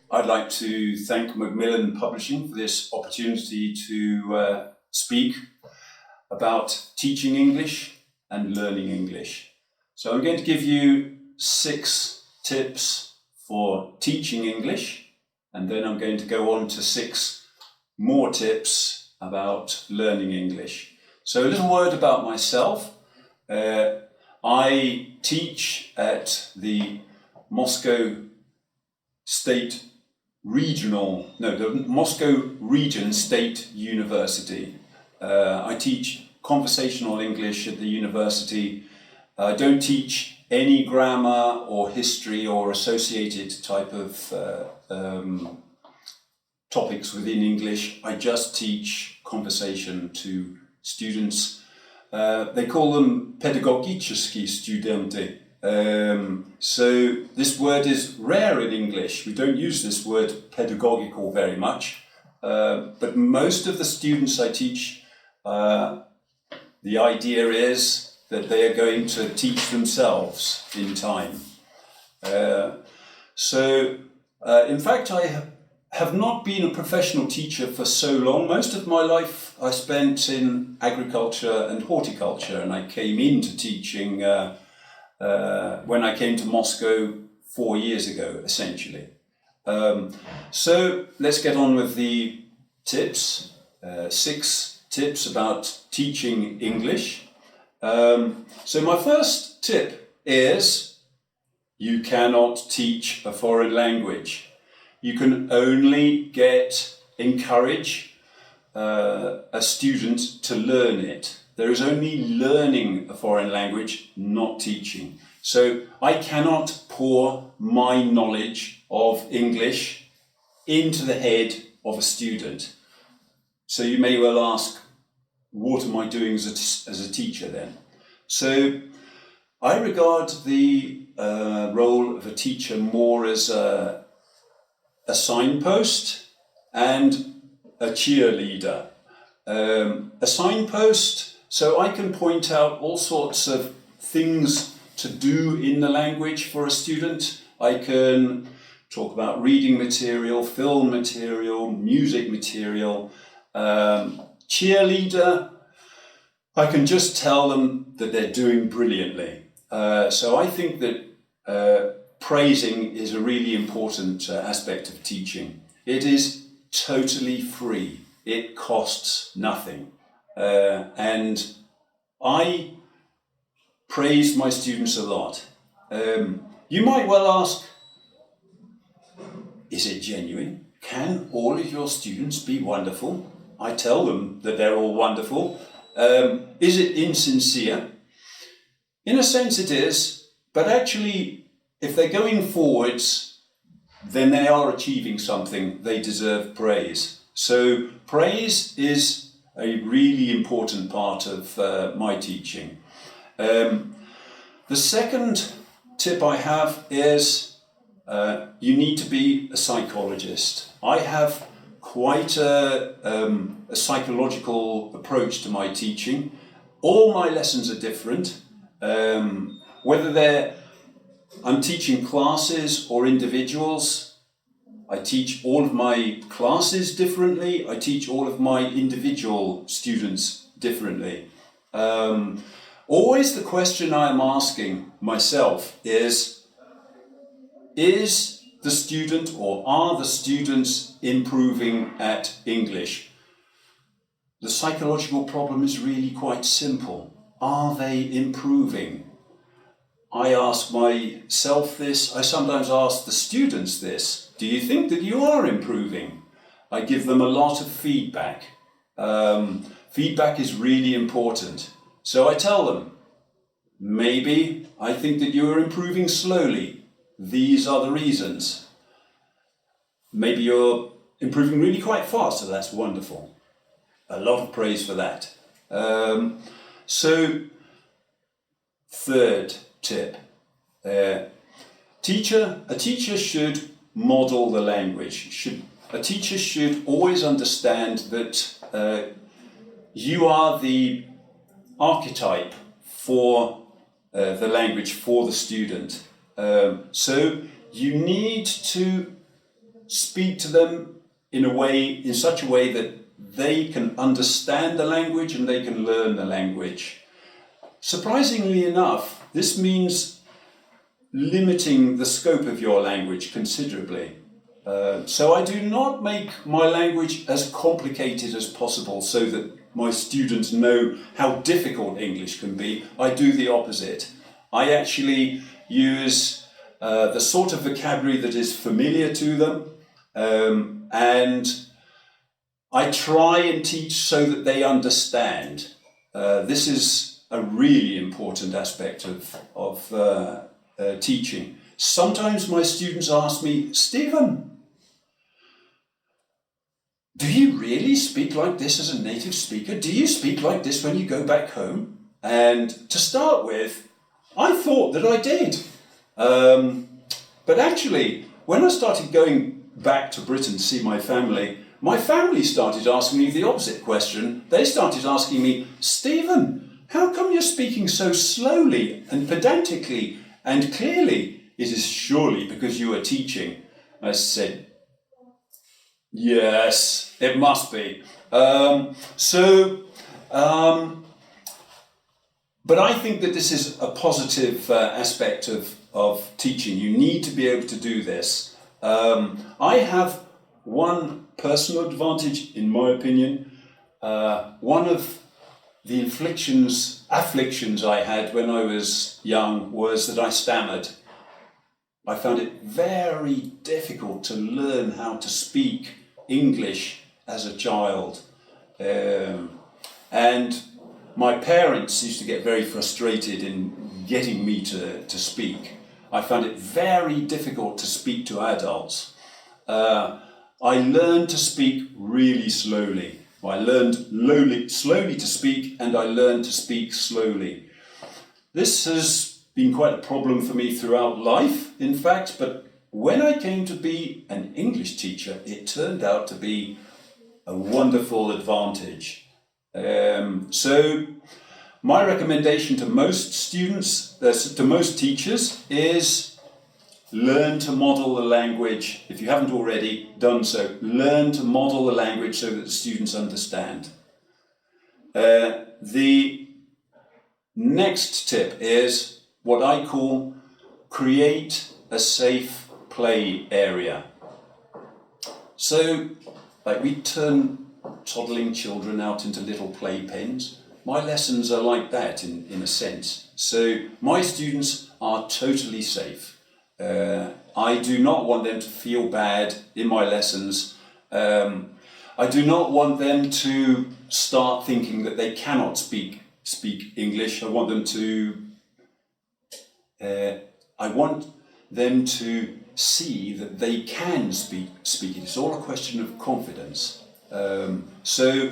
I'd like to thank Macmillan Publishing for this opportunity to speak about teaching English and learning English. So I'm going to give you 6 tips for teaching English, and then I'm going to go on to 6 more tips about learning English. So a little word about myself. I teach at the Moscow Region State University. I teach conversational English at the university. I don't teach any grammar or history or associated type of topics within English. I just teach conversation to students. They call them pedagogiczne studenty. So this word is rare in English. We don't use this word pedagogical very much. But most of the students I teach, the idea is that they are going to teach themselves in time. In fact, I have not been a professional teacher for so long. Most of my life I spent in agriculture and horticulture, and I came into teaching when I came to Moscow 4 years ago, essentially. So let's get on with the tips. 6 tips about teaching English. So my first tip is you cannot teach a foreign language. You can only encourage a student to learn it. There is only learning a foreign language, not teaching. So I cannot pour my knowledge of English into the head of a student. So you may well ask, what am I doing as a teacher then? So I regard the role of a teacher more as a signpost and a cheerleader. A signpost, so I can point out all sorts of things to do in the language for a student. I can talk about reading material, film material, music material. Cheerleader, I can just tell them that they're doing brilliantly. So I think that praising is a really important aspect of teaching. It is totally free. It costs nothing. And I praise my students a lot. You might well ask, is it genuine? Can all of your students be wonderful? I tell them that they're all wonderful. Is it insincere? In a sense it is, but actually if they're going forwards, then they are achieving something. They deserve praise. So praise is a really important part of my teaching. The second tip I have is you need to be a psychologist. I have quite a psychological approach to my teaching. All my lessons are different. Whether I'm teaching classes or individuals, I teach all of my classes differently. I teach all of my individual students differently. Always the question I am asking myself is the student or are the students improving at English? The psychological problem is really quite simple. Are they improving? I ask myself this. I sometimes ask the students this. Do you think that you are improving? I give them a lot of feedback. Feedback is really important. So I tell them, maybe I think that you are improving slowly. These are the reasons. Maybe you're improving really quite fast, so that's wonderful. A lot of praise for that. So, third tip. A teacher should model the language. A teacher should always understand that you are the archetype for the language for the student. So you need to speak to them in such a way that they can understand the language and they can learn the language. Surprisingly enough, this means limiting the scope of your language considerably. So I do not make my language as complicated as possible so that my students know how difficult English can be. I do the opposite. I actually use the sort of vocabulary that is familiar to them, and I try and teach so that they understand. This is a really important aspect of teaching. Sometimes my students ask me, Stephen, do you really speak like this as a native speaker? Do you speak like this when you go back home? And to start with, I thought that I did. But actually, when I started going back to Britain to see my family started asking me the opposite question. They started asking me, Stephen, how come you're speaking so slowly and pedantically and clearly? It is surely because you are teaching. I said, yes, it must be. But I think that this is a positive aspect of teaching. You need to be able to do this. I have one personal advantage, in my opinion. One of the afflictions I had when I was young was that I stammered. I found it very difficult to learn how to speak English as a child. And my parents used to get very frustrated in getting me to speak. I found it very difficult to speak to adults. I learned to speak really slowly. I learned slowly to speak, and I learned to speak slowly. This has been quite a problem for me throughout life, in fact, but when I came to be an English teacher, it turned out to be a wonderful advantage. So my recommendation to most students, to most teachers, is learn to model the language. If you haven't already done so, learn to model the language so that the students understand. The next tip is what I call create a safe play area. So, like, we turn toddling children out into little playpens. My lessons are like that in a sense. So my students are totally safe. I do not want them to feel bad in my lessons. I do not want them to start thinking that they cannot speak English. I want them to see that they can speak it. It's all a question of confidence. So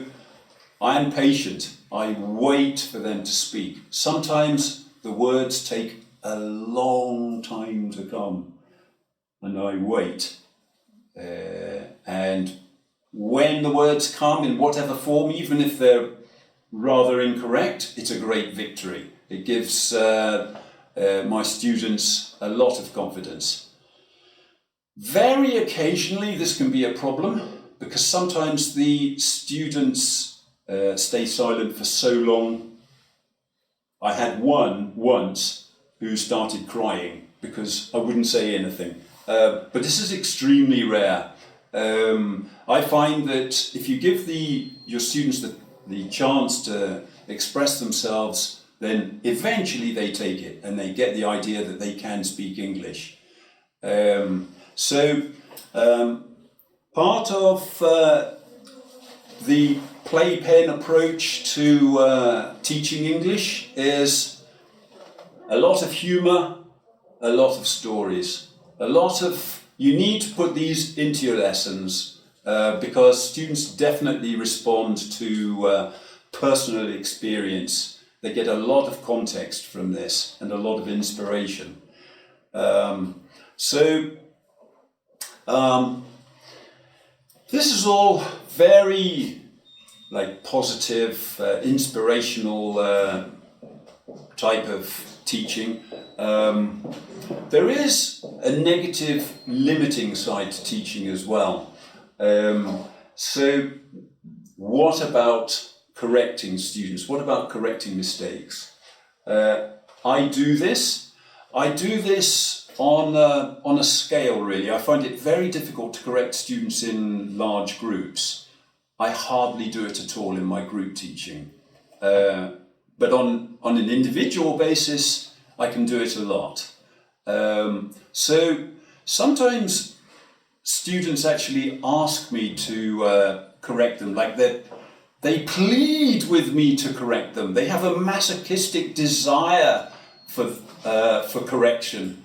I am patient. I wait for them to speak. Sometimes the words take a long time to come, and I wait. And when the words come in whatever form, even if they're rather incorrect, it's a great victory. It gives my students a lot of confidence. Very occasionally this can be a problem, because sometimes the students stay silent for so long. I had one once who started crying because I wouldn't say anything. But this is extremely rare. I find that if you give your students the chance to express themselves, then eventually they take it and they get the idea that they can speak English. Part of the playpen approach to teaching English is a lot of humour, a lot of stories. You need to put these into your lessons because students definitely respond to personal experience. They get a lot of context from this and a lot of inspiration. This is all very positive, inspirational type of teaching. There is a negative limiting side to teaching as well. So what about correcting students? What about correcting mistakes? I do this on a scale, really. I find it very difficult to correct students in large groups. I hardly do it at all in my group teaching. But on an individual basis, I can do it a lot. So sometimes students actually ask me to correct them, like they plead with me to correct them. They have a masochistic desire for correction.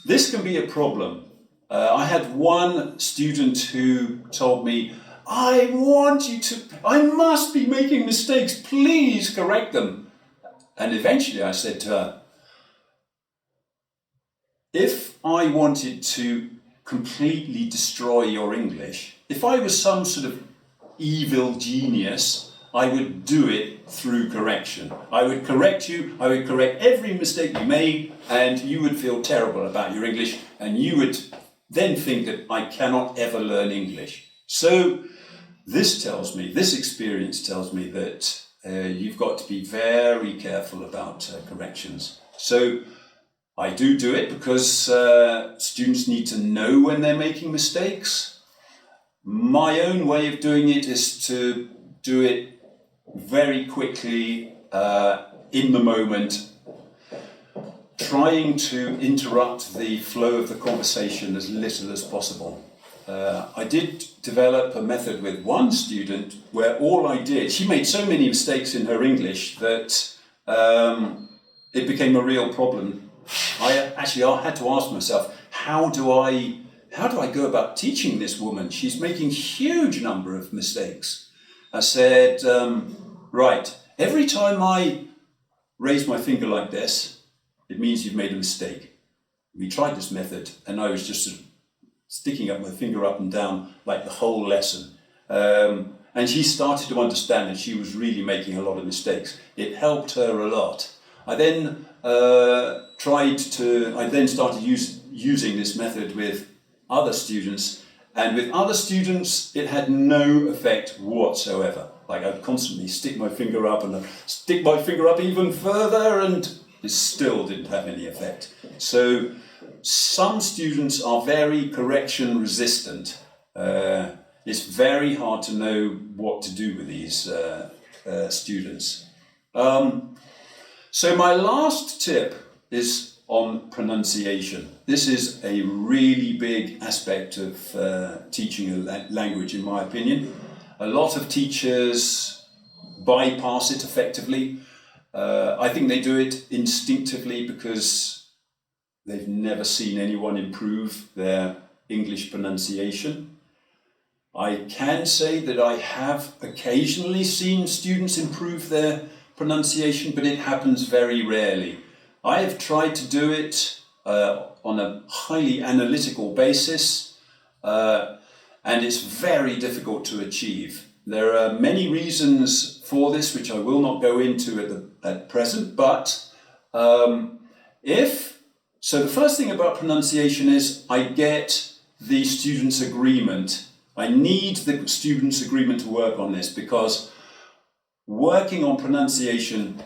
This can be a problem. I had one student who told me, I must be making mistakes, please correct them. And eventually I said to her, if I wanted to completely destroy your English, if I was some sort of evil genius, I would do it through correction. I would correct you, I would correct every mistake you made, and you would feel terrible about your English, and you would then think that I cannot ever learn English. So this experience tells me that you've got to be very careful about corrections. So I do it because students need to know when they're making mistakes. My own way of doing it is to do it very quickly, in the moment, trying to interrupt the flow of the conversation as little as possible. I did develop a method with one student where all I did, she made so many mistakes in her English that it became a real problem. I had to ask myself, how do I go about teaching this woman? She's making huge number of mistakes. I said, right, every time I raise my finger like this, it means you've made a mistake. We tried this method, and I was just sort of sticking up my finger up and down like the whole lesson. And she started to understand that she was really making a lot of mistakes. It helped her a lot. I then started using this method with other students, and with other students it had no effect whatsoever. Like, I'd constantly stick my finger up and I'd stick my finger up even further, and it still didn't have any effect. So some students are very correction resistant. It's very hard to know what to do with these students. So my last tip is on pronunciation. This is a really big aspect of teaching a language, in my opinion. A lot of teachers bypass it effectively. I think they do it instinctively because they've never seen anyone improve their English pronunciation. I can say that I have occasionally seen students improve their pronunciation, but it happens very rarely. I have tried to do it on a highly analytical basis, and it's very difficult to achieve. There are many reasons for this, which I will not go into at present, but so the first thing about pronunciation is I get the students' agreement. I need the students' agreement to work on this, because working on pronunciation,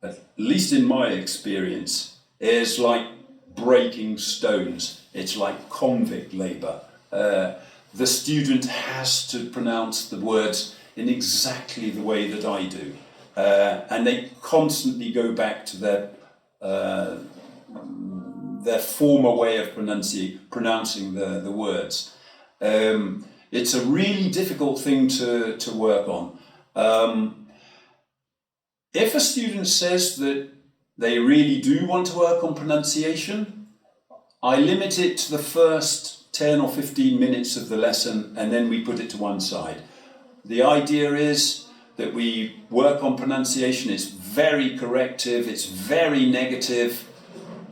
at least in my experience, is like breaking stones. It's like convict labour. The student has to pronounce the words in exactly the way that I do. And they constantly go back to their former way of pronouncing the words. It's a really difficult thing to work on. If a student says that they really do want to work on pronunciation, I limit it to the first 10 or 15 minutes of the lesson, and then we put it to one side. The idea is that we work on pronunciation. It's very corrective, it's very negative.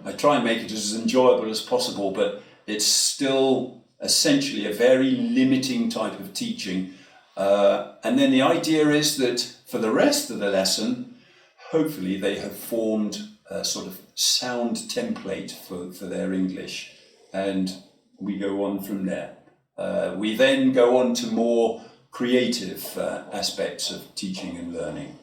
I try and make it as enjoyable as possible, but it's still essentially a very limiting type of teaching. And then the idea is that for the rest of the lesson, hopefully they have formed a sort of sound template for their English, and we go on from there. We then go on to more creative aspects of teaching and learning.